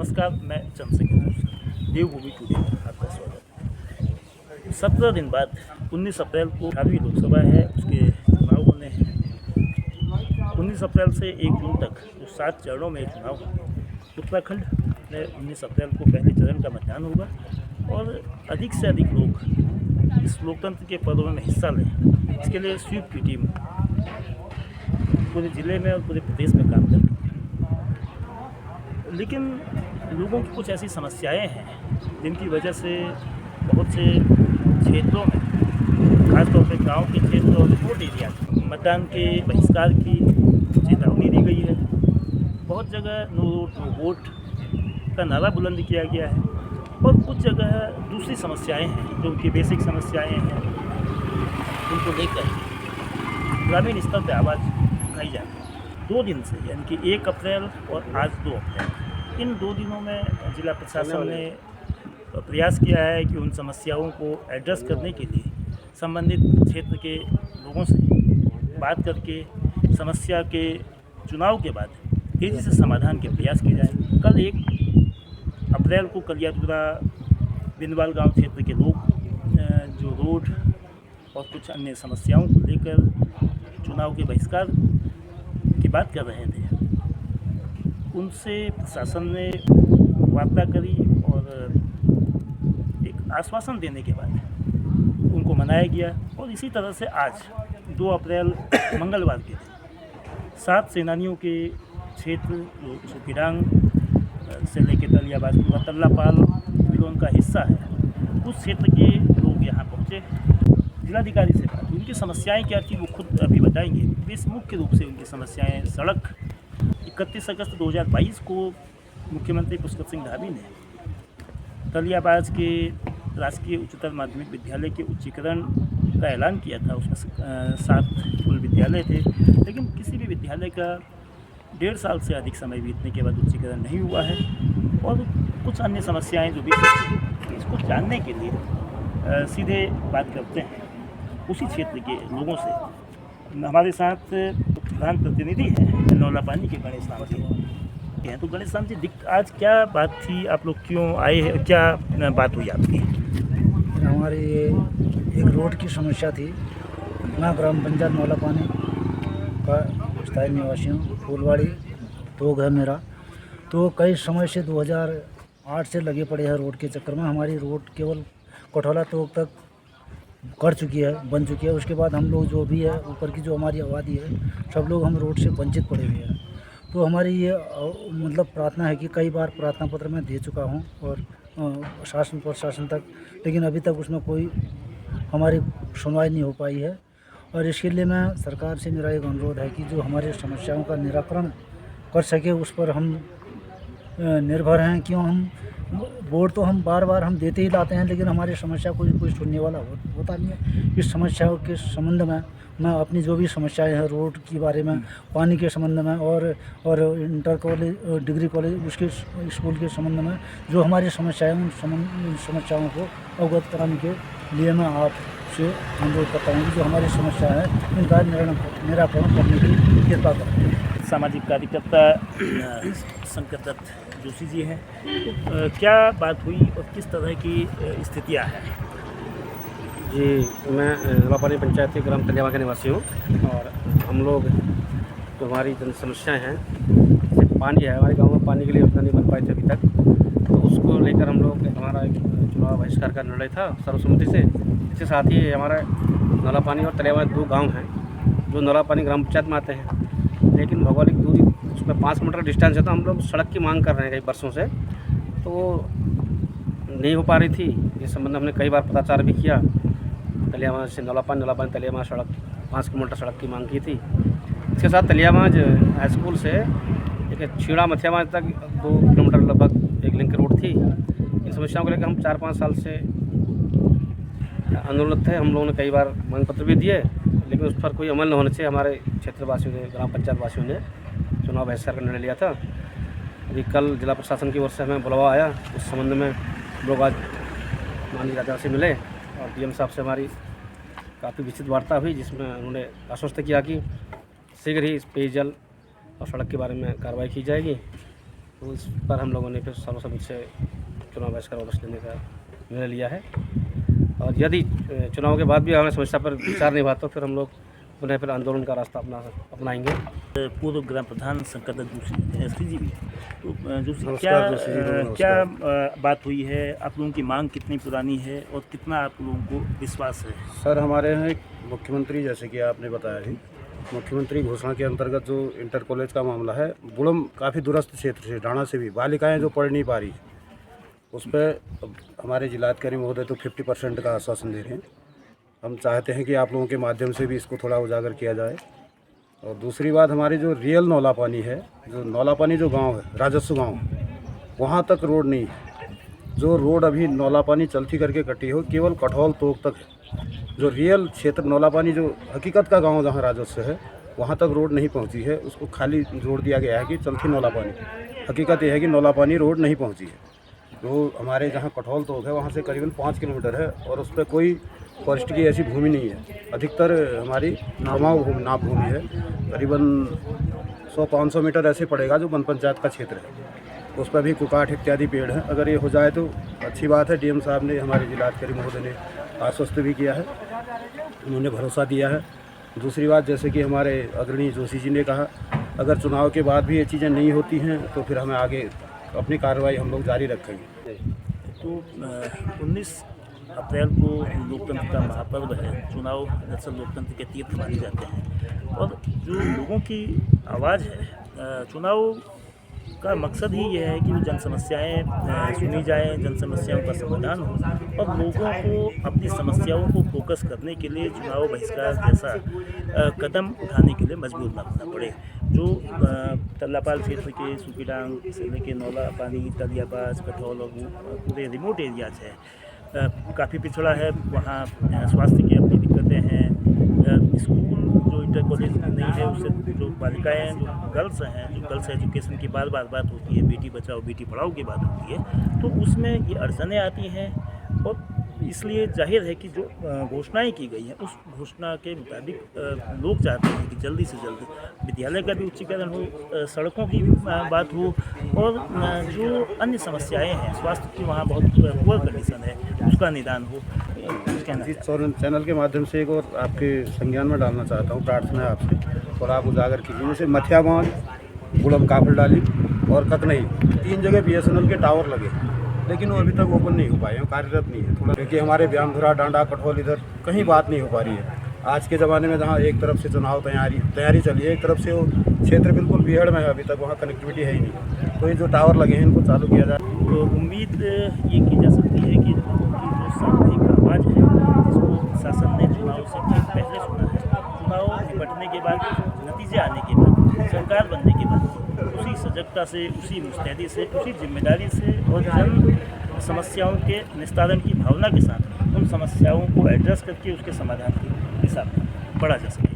नमस्कार, मैं चंद्रशेखर देवभूमि टुडे में आपका स्वागत है। 17 दिन बाद 19 अप्रैल को 18वीं लोकसभा है, उसके चुनाव होने हैं। 19 अप्रैल से 1 जून तक जो 7 चरणों में चुनाव होंगे। उत्तराखंड में 19 अप्रैल को पहले चरण का मतदान होगा और अधिक से अधिक लोग इस लोकतंत्र के पर्व में हिस्सा लें। इसके लिए स्वीप की टीम पूरे ज़िले में और पूरे प्रदेश में काम कर रही है। लेकिन लोगों की कुछ ऐसी समस्याएं हैं जिनकी वजह से बहुत से क्षेत्रों में, खासतौर पर गांव के क्षेत्र और रिमोट एरिया में मतदान के बहिष्कार की चेतावनी दी गई है। बहुत जगह नो रोड नो वोट का नारा बुलंद किया गया है और कुछ जगह दूसरी समस्याएं हैं जो उनकी बेसिक समस्याएं हैं, उनको लेकर ग्रामीण स्तर पर आवाज़ उठाई जा रही है। 2 दिन से, यानी कि 1 अप्रैल और आज 2 अप्रैल, इन 2 दिनों में जिला प्रशासन ने प्रयास किया है कि उन समस्याओं को एड्रेस करने के लिए संबंधित क्षेत्र के लोगों से बात करके समस्या के चुनाव के बाद तेज़ी से समाधान के प्रयास किए जाए। कल 1 अप्रैल को कलियातुरा बिंदवाल गांव क्षेत्र के लोग जो रोड और कुछ अन्य समस्याओं को लेकर चुनाव के बहिष्कार की बात कर रहे थे, उनसे प्रशासन ने वार्ता करी और एक आश्वासन देने के बाद उनको मनाया गया। और इसी तरह से आज 2 अप्रैल मंगलवार के दिन 7 सेनानियों के क्षेत्र जो सुखीडांग से लेकर तलियाबाज पूरा तल्लापाल जो उनका हिस्सा है, उस क्षेत्र के लोग यहाँ पहुँचे। जिलाधिकारी से बात, उनकी समस्याएं क्या थी वो खुद अभी बताएंगे। इस मुख्य रूप से उनकी समस्याएं सड़क 31 अगस्त 2022 को मुख्यमंत्री पुष्कर सिंह धामी ने तलियाबाज के राजकीय उच्चतर माध्यमिक विद्यालय के उच्चीकरण का ऐलान किया था। उसमें 7 कुल विद्यालय थे, लेकिन किसी भी विद्यालय का 1.5 साल से अधिक समय बीतने के बाद उच्चीकरण नहीं हुआ है। और कुछ अन्य समस्याएं जो भी, इसको जानने के लिए सीधे बात करते हैं उसी क्षेत्र के लोगों से। हमारे साथ प्रधान प्रतिनिधि हैं नौलापानी के गणेश राम जी हैं। तो गणेश राम जी, आज क्या बात थी, आप लोग क्यों आए हैं, क्या बात हुई आपकी? हमारी ये एक रोड की समस्या थी। मैं ग्राम पंचायत नौलापानी का स्थायी निवासी हूँ। फूलवाड़ी तोग है मेरा। तो कई समय से 2008 से लगे पड़े हैं रोड के चक्कर में। हमारी रोड केवल कठौला तोग तक कर चुकी है, बन चुकी है। उसके बाद हम लोग जो भी है, ऊपर की जो हमारी आबादी है, सब लोग हम रोड से वंचित पड़े हुए हैं। तो हमारी ये मतलब प्रार्थना है कि कई बार प्रार्थना पत्र मैं दे चुका हूँ और शासन प्रशासन तक, लेकिन अभी तक उसमें कोई हमारी सुनवाई नहीं हो पाई है। और इसके लिए मैं सरकार से मेरा एक अनुरोध है कि जो हमारी समस्याओं का निराकरण कर सके, उस पर हम निर्भर हैं। क्यों, हम वोट तो हम बार बार हम देते ही लाते हैं, लेकिन हमारी समस्या कोई सुनने वाला होता नहीं है। इस समस्याओं के संबंध में मैं अपनी जो भी समस्याएं हैं रोड के बारे में, पानी के संबंध में और इंटर कॉलेज, डिग्री कॉलेज, उसके स्कूल के संबंध में जो हमारी समस्याएं, उन समस्याओं को अवगत कराने के लिए मैं आपसे अनुरोध करता हूँ कि जो हमारी समस्या है उनका निराकरण करने की कृपा करें। सामाजिक कार्यकर्ता शंकर दत्त जोशी जी हैं। तो क्या बात हुई और किस तरह की स्थितियाँ हैं? जी, मैं नौलापानी पंचायत के ग्राम तलियाबाज का निवासी हूँ। और हम लोग जो हमारी जन समस्याएँ हैं, जैसे पानी है, हमारे गांव में पानी के लिए योजना नहीं बन पाई थी अभी तक। तो उसको लेकर हम लोग, हमारा एक चुनाव बहिष्कार का निर्णय था सर्वसम्मति से। इसके साथ ही हमारा नौलापानी और तलियाबाज 2 गाँव हैं जो नौलापानी ग्राम पंचायत में आते हैं, लेकिन भौगोलिक दूरी उसमें 5 किलोमीटर डिस्टेंस है। तो हम लोग सड़क की मांग कर रहे हैं कई वर्षों से, तो नहीं हो पा रही थी। इस संबंध में हमने कई बार पत्राचार भी किया। तलियाबाज से नौलापानी तलियाबाज सड़क 5 किलोमीटर सड़क की मांग की थी। इसके साथ तलियाबाज हाई स्कूल से एक छीड़ा मथियाबाज तक 2 किलोमीटर लगभग एक लिंक रोड थी। इन समस्याओं को लेकर हम 4-5 साल से आंदोलन थे। हम लोगों ने कई बार मांग पत्र भी दिए, लेकिन उस पर कोई अमल न होने से हमारे क्षेत्रवासियों ने, ग्राम पंचायत वासियों ने चुनाव बहिष्कार का निर्णय लिया था। अभी कल जिला प्रशासन की ओर से हमें बुलावा आया। उस संबंध में लोग आज माननीय राज्यपाल से मिले और डीएम साहब से हमारी काफ़ी विस्तृत वार्ता हुई, जिसमें उन्होंने आश्वस्त किया कि शीघ्र ही इस पेयजल और सड़क के बारे में कार्रवाई की जाएगी। तो इस पर हम लोगों ने फिर सर्वसम्मति से चुनाव बहिष्कार वापस लेने का निर्णय लिया है। और यदि चुनाव के बाद भी हमें समस्या पर विचार नहीं हुआ तो फिर हम लोग पुनः फिर आंदोलन का रास्ता अपनाएंगे। पूर्व ग्राम प्रधान शंकर दत्त जोशी एसपी जी भी, तो जोशी नमस्कार जोशी जी, क्या नमस्कार। बात हुई है? आप लोगों की मांग कितनी पुरानी है और कितना आप लोगों को विश्वास है? सर, हमारे यहाँ एक मुख्यमंत्री, जैसे कि आपने बताया ही, मुख्यमंत्री घोषणा के अंतर्गत जो इंटर कॉलेज का मामला है, बुड़म काफ़ी दूरस्थ क्षेत्र से, ढाणा से भी बालिकाएं जो पढ़ नहीं पा रही, उस पर हमारे जिलाधिकारी महोदय तो 50% का आश्वासन दे रहे हैं। हम चाहते हैं कि आप लोगों के माध्यम से भी इसको थोड़ा उजागर किया जाए। और दूसरी बात, हमारी जो रियल नौला पानी है, जो नौला पानी जो गाँव है, राजस्व गाँव, वहाँ तक रोड नहीं है। जो रोड अभी नौला पानी चलती करके कटी हो, केवल कठौल तोक तक है। जो रियल क्षेत्र नौला पानी, जो हकीकत का गांव जहां राजस्व है, वहां तक रोड नहीं पहुंची है। उसको खाली जोड़ दिया गया है कि चलती नौला पानी। हकीकत यह है कि नौला पानी रोड नहीं पहुंची है। जो हमारे जहां कठौल तोक है, वहां से करीबन 5 किलोमीटर है और उस पर कोई फॉरेस्ट की ऐसी भूमि नहीं है। अधिकतर हमारी नाप भूमि है। करीबन 100-500 मीटर ऐसे पड़ेगा जो वन पंचायत का क्षेत्र है। उस पर भी कुकाठ इत्यादि पेड़ हैं। अगर ये हो जाए तो अच्छी बात है। डीएम साहब ने, हमारे जिलाधिकारी महोदय ने आश्वस्त भी किया है, उन्होंने भरोसा दिया है। दूसरी बात, जैसे कि हमारे अग्रणी जोशी जी ने कहा, अगर चुनाव के बाद भी ये चीज़ें नहीं होती हैं तो फिर हमें आगे अपनी कार्रवाई हम लोग जारी रखेंगे। तो 19 अप्रैल को लोकतंत्र का महापर्व है। चुनाव दरअसल लोकतंत्र के तीर्थ माने जाते हैं और जो लोगों की आवाज़ है, चुनाव का मकसद ही यह है कि वो जन समस्याएँ सुनी जाएँ, जन समस्याओं का समाधान हो और लोगों को अपनी समस्याओं को फोकस करने के लिए चुनाव बहिष्कार जैसा कदम उठाने के लिए मजबूर न होना पड़े। जो तल्लापाल क्षेत्र के सुकीडांग से लेके नौला पानी, तलियाबाज, कठौल और पूरे रिमोट एरियाज है, काफ़ी पिछड़ा है। वहाँ स्वास्थ्य की अपनी दिक्कतें हैं। स्कूल जो इंटर कॉलेज नहीं है, उससे जो बालिकाएँ, जो गर्ल्स हैं, जो गर्ल्स एजुकेशन की बार बात होती है, बेटी बचाओ बेटी पढ़ाओ की बात होती है, तो उसमें ये अड़चनें आती हैं। और इसलिए जाहिर है कि जो घोषणाएं की गई हैं, उस घोषणा के मुताबिक लोग चाहते हैं कि जल्दी से जल्द विद्यालय का भी उच्चीकरण हो, सड़कों की भी बात हो और जो अन्य समस्याएं हैं, स्वास्थ्य की वहाँ बहुत पुअर कंडीशन है, उसका निदान हो। जी, चैनल के माध्यम से एक और आपके संज्ञान में डालना चाहता हूँ, प्रार्थना है आपसे और आप उजागर कीजिए। जैसे मथिया गाँव, बुड़म काफल डाली और ककनई, 3 जगह BSNL के टावर लगे, लेकिन वो अभी तक ओपन नहीं हो पाए हैं, कार्यरत नहीं है। थोड़ा देखिए, हमारे ब्यामधुरा, डांडा, कठौल, इधर कहीं बात नहीं हो पा रही है। आज के ज़माने में जहाँ एक तरफ से चुनाव तैयारी चली है, एक तरफ से वो क्षेत्र बिल्कुल बीहड़ में है, अभी तक वहाँ कनेक्टिविटी है ही नहीं। तो ये जो टावर लगे हैं, इनको चालू किया जाए। तो उम्मीद ये की जा सकती है कि जो सामूहिक आवाज़ है, जिसको शासन ने चुनाव से ठीक पहले सुना है, चुनाव निपटने के बाद, नतीजे आने के बाद, सरकार बनने के बाद, उसी सजगता से, उसी मुस्तैदी से, उसी जिम्मेदारी से और जन समस्याओं के निस्तारण की भावना के साथ उन समस्याओं को एड्रेस करके उसके समाधान की दिशा में बढ़ा जा सके।